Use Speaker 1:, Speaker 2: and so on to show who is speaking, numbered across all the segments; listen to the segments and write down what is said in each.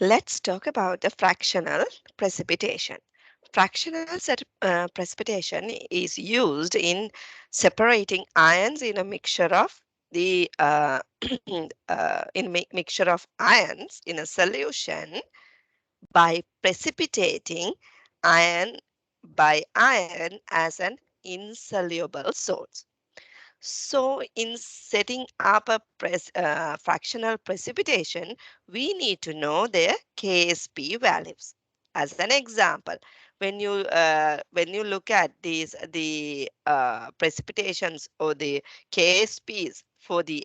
Speaker 1: Let's talk about the fractional precipitation. Precipitation is used in separating ions in a mixture of the mixture of ions in a solution by precipitating ion by ion as an insoluble salts. So in setting up a fractional precipitation, we need to know their KSP values. As an example, when you look at the precipitations or the KSPs for the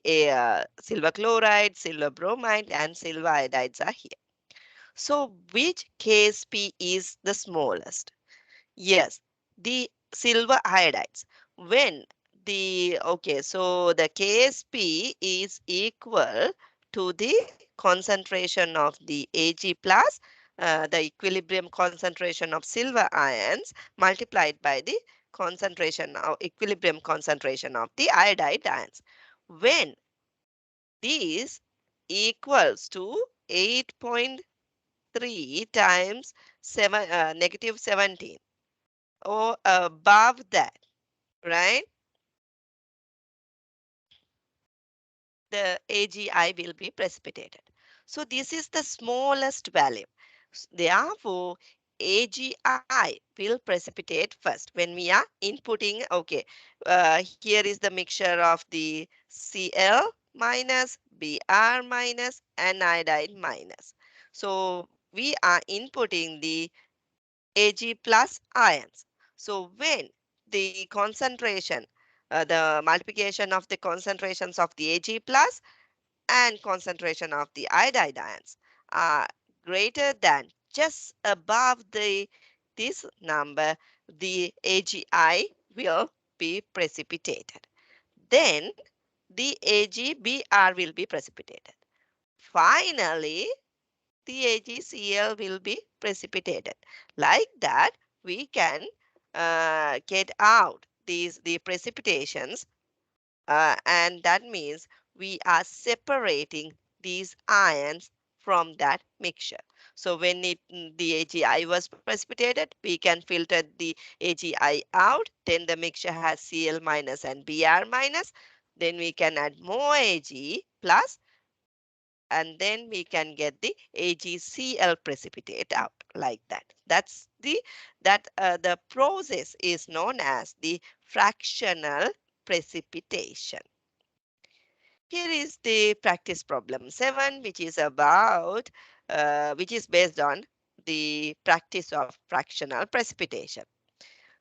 Speaker 1: silver chloride, silver bromide, and silver iodides are here. So which KSP is the smallest? Yes, the silver iodides. When so the KSP is equal to the concentration of the Ag plus the equilibrium concentration of silver ions multiplied by the equilibrium concentration of the iodide ions. When this equals to 8.3 times 17 or above that, right? The AGI will be precipitated. So this is the smallest value. Therefore, AGI will precipitate first when we are inputting. Okay, here is the mixture of the Cl minus, Br minus, and iodide minus. So we are inputting the Ag plus ions. So when the concentration, the multiplication of the concentrations of the Ag plus and concentration of the iodide ions are greater than just above this number, the AgI will be precipitated. Then the AgBr will be precipitated. Finally, the AgCl will be precipitated. Like that, we can get out the precipitations, and that means we are separating these ions from that mixture. So when the AgI was precipitated, we can filter the AgI out. Then the mixture has Cl minus and Br minus. Then we can add more Ag plus, and then we can get the AgCl precipitate out like that. The process is known as the fractional precipitation. Here is the practice problem 7, which is based on the practice of fractional precipitation.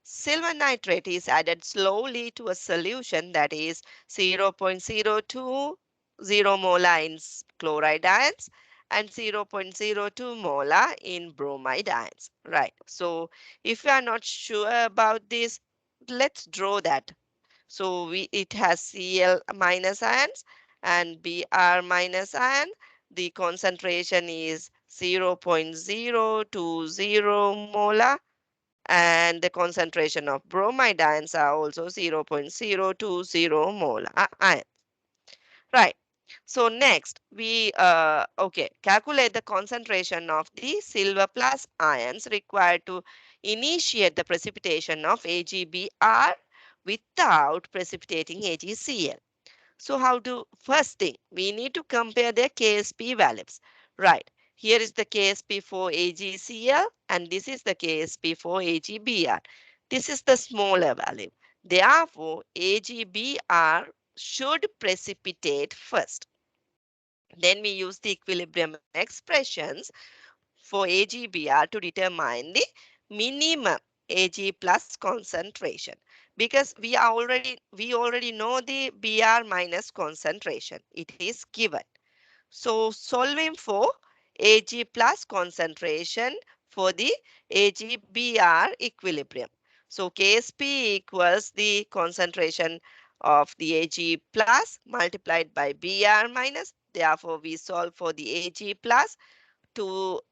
Speaker 1: Silver nitrate is added slowly to a solution that is 0.020 molar in chloride ions and 0.02 molar in bromide ions. Right. So if you are not sure about this, let's draw that. So it has Cl minus ions and Br minus ion. The concentration is 0.020 molar, and the concentration of bromide ions are also 0.020 molar ions. Right. So next we calculate the concentration of the silver plus ions required to initiate the precipitation of AgBr without precipitating AgCl. So first thing, we need to compare their KSP values. Right. Here is the KSP for AgCl and this is the KSP for AgBr. This is the smaller value. Therefore, AgBr should precipitate first. Then we use the equilibrium expressions for AgBr to determine the minimum Ag plus concentration, because we already know the Br minus concentration. It is given. So solving for Ag plus concentration for the AgBr equilibrium. So Ksp equals the concentration of the Ag plus multiplied by Br minus. Therefore, we solve for the Ag plus for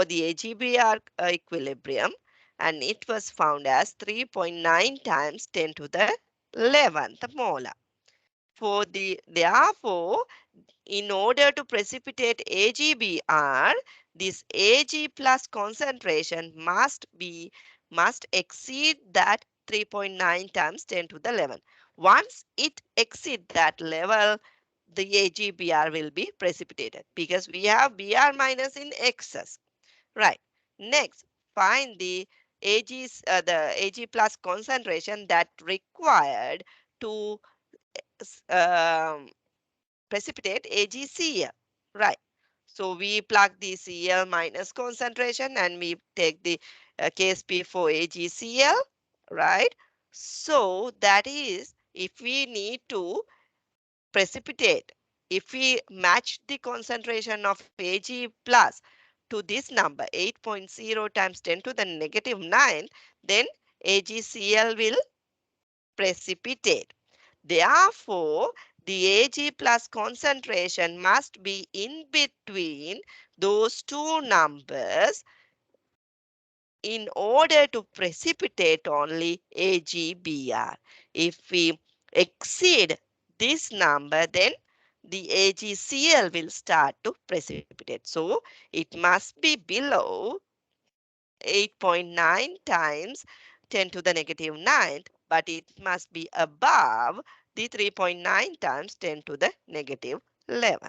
Speaker 1: the AgBr equilibrium, and it was found as 3.9 times 10 to the 11th molar. Therefore, in order to precipitate AgBr, this Ag plus concentration must exceed that 3.9 times 10 to the 11. Once it exceeds that level, the AgBr will be precipitated because we have Br minus in excess. Right. Next, find the Ag plus concentration that required to precipitate AgCl. Right. So we plug the Cl minus concentration and we take the case P for AgCl. Right. So that is if we need to precipitate, if we match the concentration of Ag plus to this number 8.0 times 10 to the negative 9, then AgCl will precipitate. Therefore, the Ag plus concentration must be in between those two numbers in order to precipitate only AgBr. If we exceed this number, then the AgCl will start to precipitate. So it must be below 8.9 times 10 to the negative 9th, but it must be above the 3.9 times 10 to the negative 11.